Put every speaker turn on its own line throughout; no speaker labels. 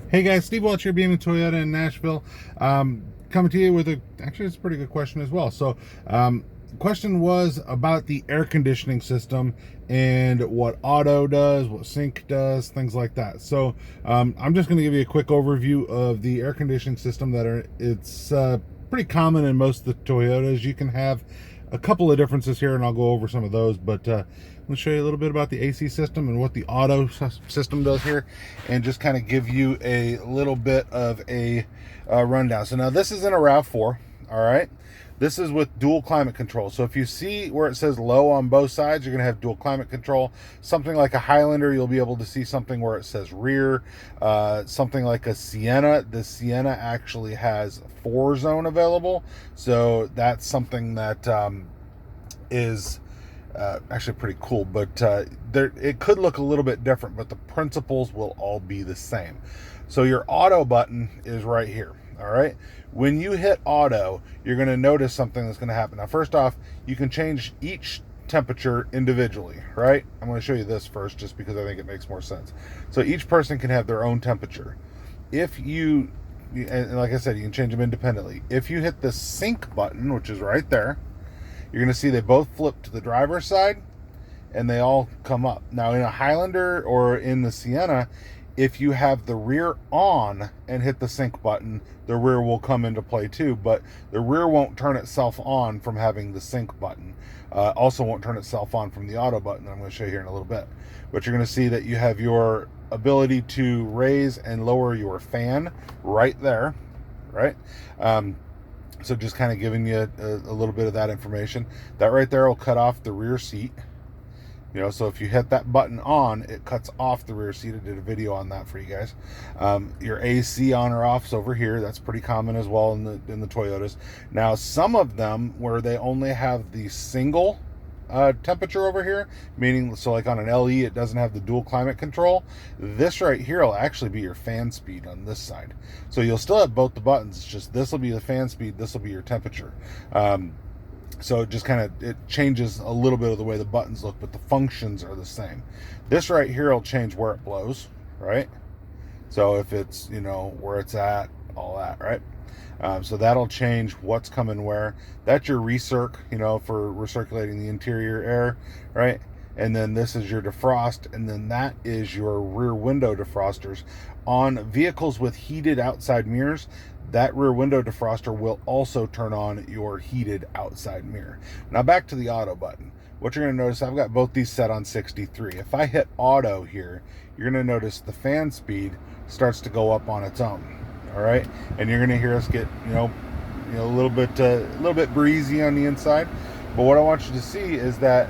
Hey guys, Steve Welch here, BM Toyota in Nashville. Coming to you with actually it's a pretty good question as well. The question was about the air conditioning system and what auto does, what sync does, things like that. I'm just going to give you a quick overview of the air conditioning system it's pretty common in most of the Toyotas. You can have a couple of differences here, and I'll go over some of those, but I'm going to show you a little bit about the AC system and what the auto system does here, and just kind of give you a little bit of a rundown. So now this is in a RAV4, all right? This is with dual climate control. So if you see where it says low on both sides, you're going to have dual climate control. Something like a Highlander, you'll be able to see something where it says rear. Something like a Sienna, the Sienna actually has 4-zone available. So that's something that is actually pretty cool, but it could look a little bit different, but the principles will all be the same. So your auto button is right here. All right, when you hit auto, you're going to notice something that's going to happen. Now, first off, you can change each temperature individually, right? I'm going to show you this first just because I think it makes more sense. So each person can have their own temperature. If you, and like I said, you can change them independently. If you hit the sync button, which is right there, you're going to see they both flip to the driver's side and they all come up. Now, in a Highlander or in the Sienna, if you have the rear on and hit the sync button, the rear will come into play too, but the rear won't turn itself on from having the sync button. Also won't turn itself on from the auto button that I'm going to show you here in a little bit. But you're going to see that you have your ability to raise and lower your fan right there, right? So just kind of giving you a little bit of that information. That right there will cut off the rear seat. You know, so if you hit that button on, it cuts off the rear seat. I did a video on that for you guys. Your AC on or off is over here. That's pretty common as well in the Toyotas. Now, some of them where they only have the single temperature over here, meaning so like on an LE it doesn't have the dual climate control. This right here will actually be your fan speed on this side. So you'll still have both the buttons. It's just this will be the fan speed, this will be your temperature. So it just kind of, it changes a little bit of the way the buttons look, but the functions are the same. This right here will change where it blows, right? So if it's, you know, where it's at, all that, right? So that'll change what's coming where. That's your recirc, you know, for recirculating the interior air, right? And then this is your defrost, and then that is your rear window defrosters. On vehicles with heated outside mirrors, that rear window defroster will also turn on your heated outside mirror. Now back to the auto button. What you're going to notice, I've got both these set on 63. If I hit auto here, you're going to notice the fan speed starts to go up on its own. All right, and you're going to hear us get, you know, a little bit breezy on the inside. But what I want you to see is that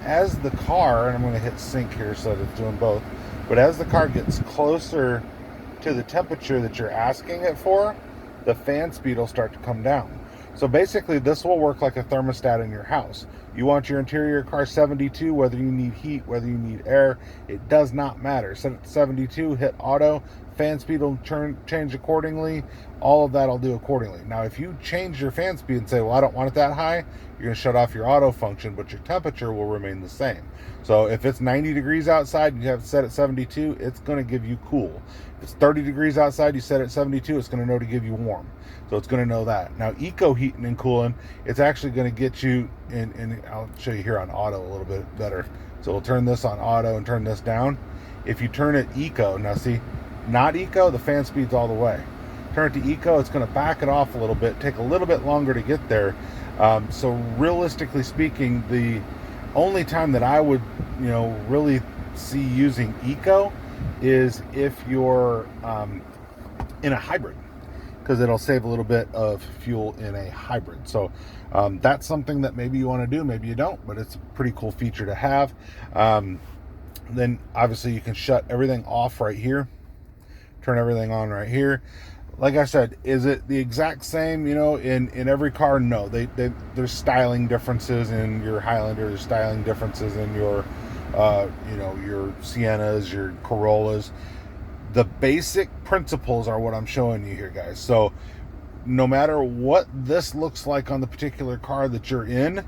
as the car, and I'm going to hit sync here so that it's doing both, but as the car gets closer to the temperature that you're asking it for, the fan speed will start to come down. So basically this will work like a thermostat in your house. You want your interior car 72, whether you need heat, whether you need air, it does not matter. Set it to 72, hit auto, fan speed will change accordingly. All of that will do accordingly. Now, if you change your fan speed and say, well, I don't want it that high, you're going to shut off your auto function, but your temperature will remain the same. So if it's 90 degrees outside and you have it set at 72, it's going to give you cool. If it's 30 degrees outside, you set it at 72, it's going to know to give you warm. So it's going to know that. Now, eco heating and cooling, it's actually going to get you, and I'll show you here on auto a little bit better. So we'll turn this on auto and turn this down. If you turn it eco, now see, not eco, the fan speed's all the way. Turn it to eco, it's going to back it off a little bit, take a little bit longer to get there. So realistically speaking, the only time that I would, you know, really see using eco is if you're in a hybrid, because it'll save a little bit of fuel in a hybrid. So that's something that maybe you want to do, maybe you don't, but it's a pretty cool feature to have. Then obviously you can shut everything off right here, turn everything on right here. Like I said, is it the exact same, you know, in every car? No, there's styling differences in your Highlander, there's styling differences in your you know, your Siennas, your Corollas. The basic principles are what I'm showing you here, guys. So no matter what this looks like on the particular car that you're in,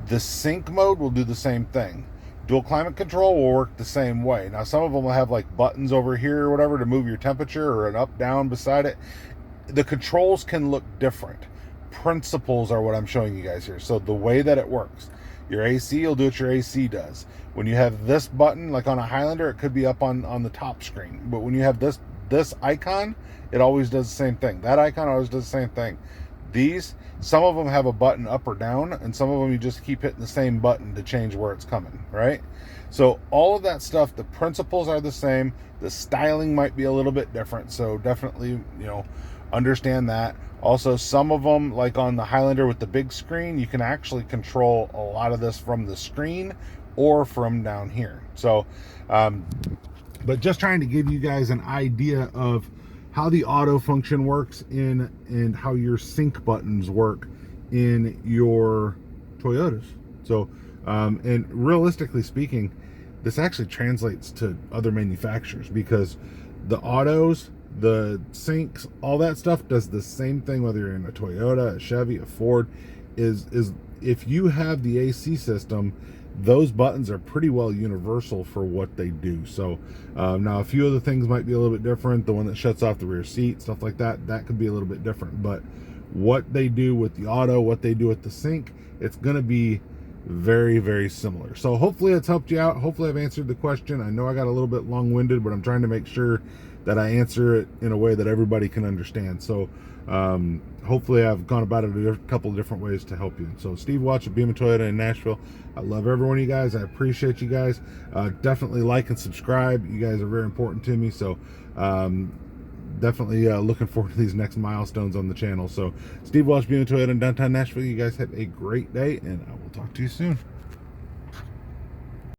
the sync mode will do the same thing. Dual climate control will work the same way. Now, some of them will have like buttons over here or whatever to move your temperature, or an up down beside it. The controls can look different. Principles are what I'm showing you guys here. So the way that it works, your AC will do what your AC does. When you have this button, like on a Highlander, it could be up on the top screen. But when you have this icon, it always does the same thing. That icon always does the same thing. These, some of them have a button up or down, and some of them you just keep hitting the same button to change where it's coming, right? So all of that stuff, the principles are the same. The styling might be a little bit different. So definitely, understand that. Also, some of them, like on the Highlander with the big screen, you can actually control a lot of this from the screen or from down here. So, but just trying to give you guys an idea of how the auto function works and how your sync buttons work in your Toyotas. So, and realistically speaking, this actually translates to other manufacturers, because the autos, the syncs, all that stuff does the same thing whether you're in a Toyota, a Chevy, a Ford. Is if you have the AC system, those buttons are pretty well universal for what they do. So now a few of the things might be a little bit different. The one that shuts off the rear seat, stuff like that could be a little bit different. But what they do with the auto, what they do with the sync, it's going to be very, very similar. So hopefully it's helped you out. Hopefully I've answered the question. I know I got a little bit long-winded, but I'm trying to make sure that I answer it in a way that everybody can understand. So hopefully I've gone about it a couple of different ways to help you. So Steve Welch at Beaman Toyota in Nashville. I love every one of you guys. I appreciate you guys. Definitely like and subscribe. You guys are very important to me. So definitely looking forward to these next milestones on the channel. So Steve Welch, Beaman Toyota in downtown Nashville. You guys have a great day, and I will talk to you soon.